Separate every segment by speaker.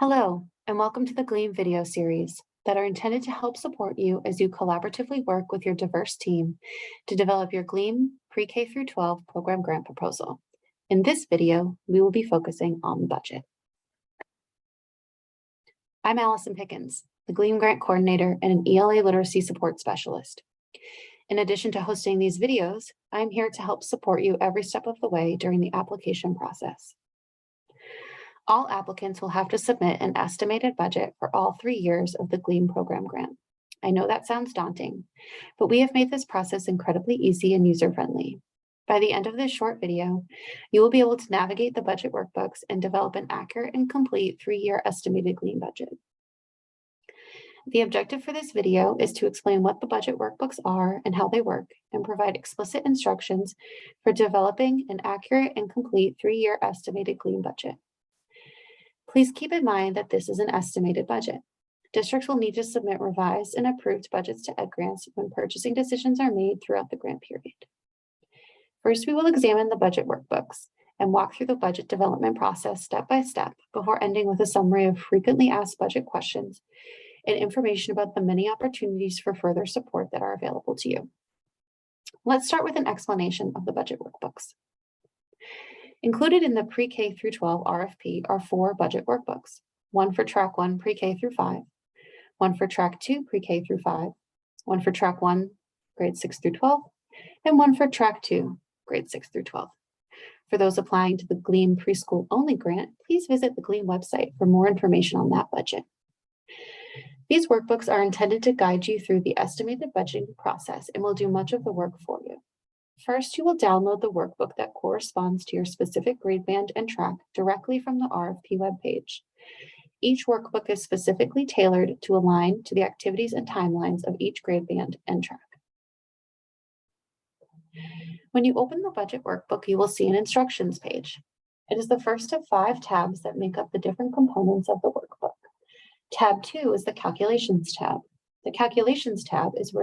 Speaker 1: Hello, and welcome to the GLEAM video series that are intended to help support you as you collaboratively work with your diverse team to develop your GLEAM pre-K through 12 program grant proposal. In this video, we will be focusing on the budget. I'm Allison Pickens, the GLEAM grant coordinator and an ELA literacy support specialist. In addition to hosting these videos, I'm here to help support you every step of the way during the application process. All applicants will have to submit an estimated budget for all 3 years of the GLEAM program grant. I know that sounds daunting, but we have made this process incredibly easy and user-friendly. By the end of this short video, you will be able to navigate the budget workbooks and develop an accurate and complete 3-year estimated GLEAM budget. The objective for this video is to explain what the budget workbooks are and how they work, and provide explicit instructions for developing an accurate and complete 3-year estimated GLEAM budget. Please keep in mind that this is an estimated budget. Districts will need to submit revised and approved budgets to Ed Grants when purchasing decisions are made throughout the grant period. First, we will examine the budget workbooks and walk through the budget development process step by step before ending with a summary of frequently asked budget questions and information about the many opportunities for further support that are available to you. Let's start with an explanation of the budget workbooks. Included in the pre-K through 12 RFP are 4 budget workbooks, one for Track 1 pre-K through 5, one for Track 2 pre-K through 5, one for Track 1 grade 6 through 12, and one for Track 2 grade 6 through 12. For those applying to the GLEAM preschool only grant, please visit the GLEAM website for more information on that budget. These workbooks are intended to guide you through the estimated budgeting process and will do much of the work for you. First, you will download the workbook that corresponds to your specific grade band and track directly from the RFP webpage. Each workbook is specifically tailored to align to the activities and timelines of each grade band and track. When you open the budget workbook, you will see an instructions page. It is the first of 5 tabs that make up the different components of the workbook. Tab 2 is the Calculations tab. The Calculations tab is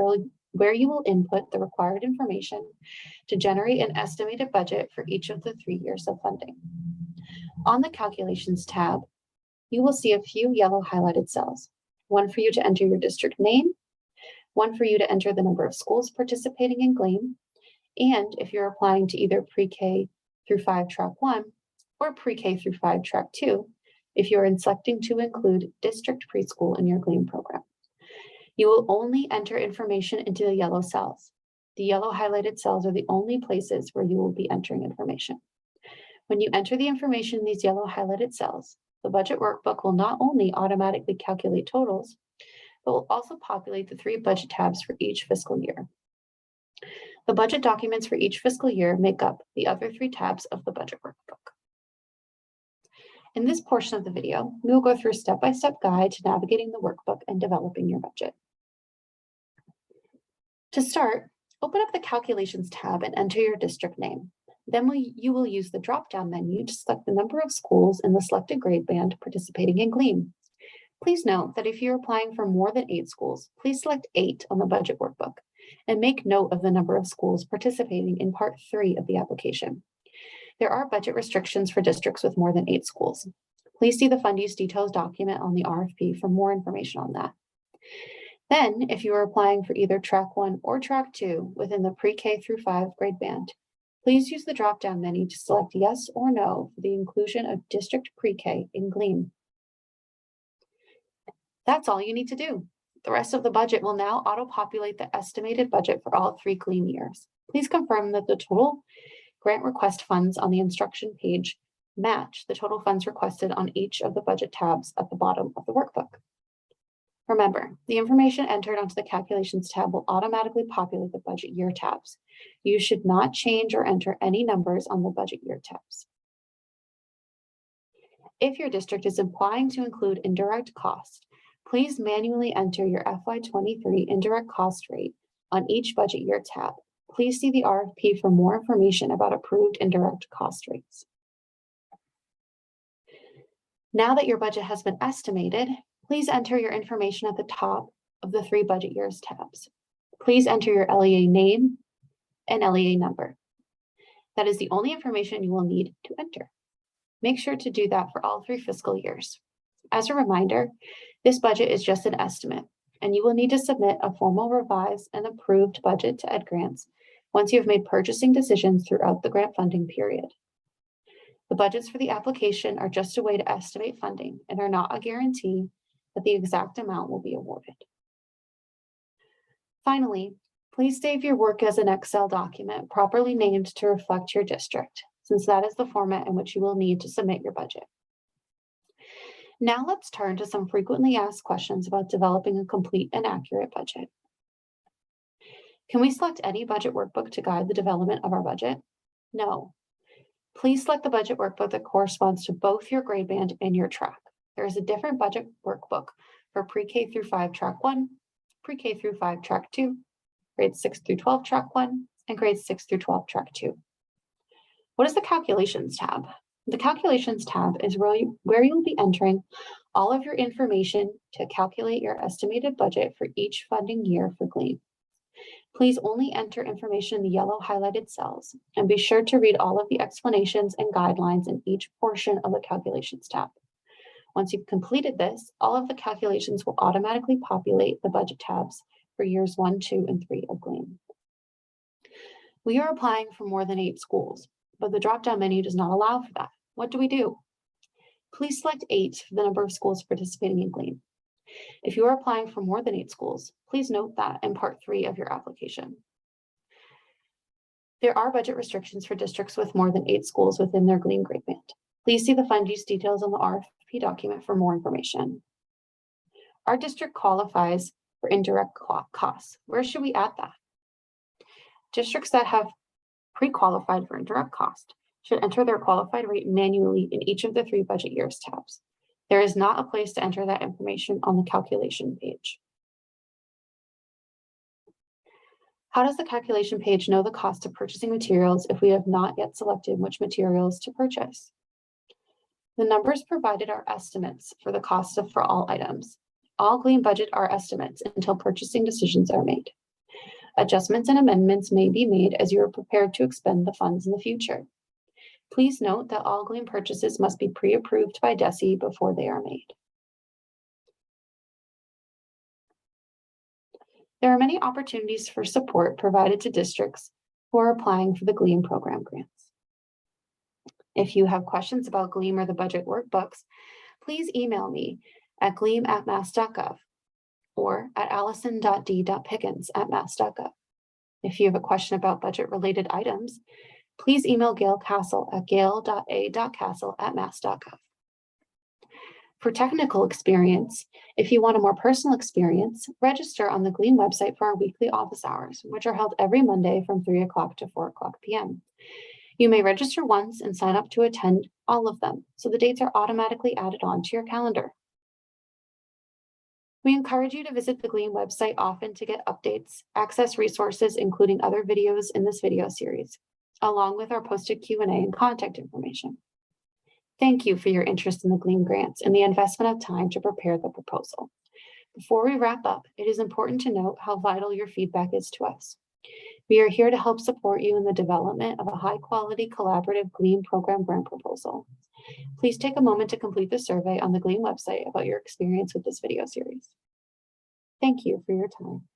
Speaker 1: where you will input the required information to generate an estimated budget for each of the 3 years of funding. On the Calculations tab, you will see a few yellow highlighted cells, one for you to enter your district name, one for you to enter the number of schools participating in GLEAM, and if you're applying to either pre-K through 5 Track 1 or pre-K through 5 Track 2, if you're selecting to include district preschool in your GLEAM program. You will only enter information into the yellow cells. The yellow highlighted cells are the only places where you will be entering information. When you enter the information in these yellow highlighted cells, the budget workbook will not only automatically calculate totals, but will also populate the 3 budget tabs for each fiscal year. The budget documents for each fiscal year make up the other 3 tabs of the budget workbook. In this portion of the video, we will go through a step-by-step guide to navigating the workbook and developing your budget. To start, open up the Calculations tab and enter your district name. Then you will use the drop-down menu to select the number of schools in the selected grade band participating in GLEAM. Please note that if you're applying for more than 8 schools, please select 8 on the budget workbook and make note of the number of schools participating in Part 3 of the application. There are budget restrictions for districts with more than 8 schools. Please see the Fund Use Details document on the RFP for more information on that. Then, if you are applying for either Track 1 or Track 2 within the pre-K through 5 grade band, please use the drop-down menu to select yes or no for the inclusion of district pre-K in GLEAM. That's all you need to do. The rest of the budget will now auto-populate the estimated budget for all 3 GLEAM years. Please confirm that the total grant request funds on the instruction page match the total funds requested on each of the budget tabs at the bottom of the workbook. Remember, the information entered onto the Calculations tab will automatically populate the budget year tabs. You should not change or enter any numbers on the budget year tabs. If your district is applying to include indirect cost, please manually enter your FY23 indirect cost rate on each budget year tab. Please see the RFP for more information about approved indirect cost rates. Now that your budget has been estimated, please enter your information at the top of the 3 budget years tabs. Please enter your LEA name and LEA number. That is the only information you will need to enter. Make sure to do that for all 3 fiscal years. As a reminder, this budget is just an estimate, and you will need to submit a formal revised and approved budget to Ed Grants once you have made purchasing decisions throughout the grant funding period. The budgets for the application are just a way to estimate funding and are not a guarantee that the exact amount will be awarded. Finally, please save your work as an Excel document properly named to reflect your district, since that is the format in which you will need to submit your budget. Now let's turn to some frequently asked questions about developing a complete and accurate budget. Can we select any budget workbook to guide the development of our budget? No. Please select the budget workbook that corresponds to both your grade band and your track. There is a different budget workbook for pre-K through 5 track 1, pre-K through 5 track 2, grades 6 through 12 track 1, and grades 6 through 12 track 2. What is the calculations tab? The calculations tab is where you will be entering all of your information to calculate your estimated budget for each funding year for GLEAM. Please only enter information in the yellow highlighted cells, and be sure to read all of the explanations and guidelines in each portion of the calculations tab. Once you've completed this, all of the calculations will automatically populate the budget tabs for years 1, 2, and 3 of GLEAM. We are applying for more than 8 schools, but the drop-down menu does not allow for that. What do? Please select 8 for the number of schools participating in GLEAM. If you are applying for more than 8 schools, please note that in Part 3 of your application. There are budget restrictions for districts with more than 8 schools within their GLEAM grade band. Please see the fund use details on the RFP document for more information. Our district qualifies for indirect costs. Where should we add that? Districts that have pre-qualified for indirect cost should enter their qualified rate manually in each of the 3 budget years tabs. There is not a place to enter that information on the calculation page. How does the calculation page know the cost of purchasing materials if we have not yet selected which materials to purchase? The numbers provided are estimates for the cost for all items. All GLEAM budget are estimates until purchasing decisions are made. Adjustments and amendments may be made as you are prepared to expend the funds in the future. Please note that all GLEAM purchases must be pre-approved by DESE before they are made. There are many opportunities for support provided to districts who are applying for the GLEAM program grants. If you have questions about GLEAM or the budget workbooks, please email me at gleam@mass.gov or at allison.d.pickens@mass.gov. If you have a question about budget-related items, please email Gail Castle at gail.a.castle@mass.gov. For technical experience, if you want a more personal experience, register on the GLEAM website for our weekly office hours, which are held every Monday from 3 o'clock to 4 o'clock p.m. You may register once and sign up to attend all of them, so the dates are automatically added on to your calendar. We encourage you to visit the GLEAM website often to get updates, access resources, including other videos in this video series, along with our posted Q&A and contact information. Thank you for your interest in the GLEAM grants and the investment of time to prepare the proposal. Before we wrap up, it is important to note how vital your feedback is to us. We are here to help support you in the development of a high-quality collaborative GLEAM program grant proposal. Please take a moment to complete the survey on the GLEAM website about your experience with this video series. Thank you for your time.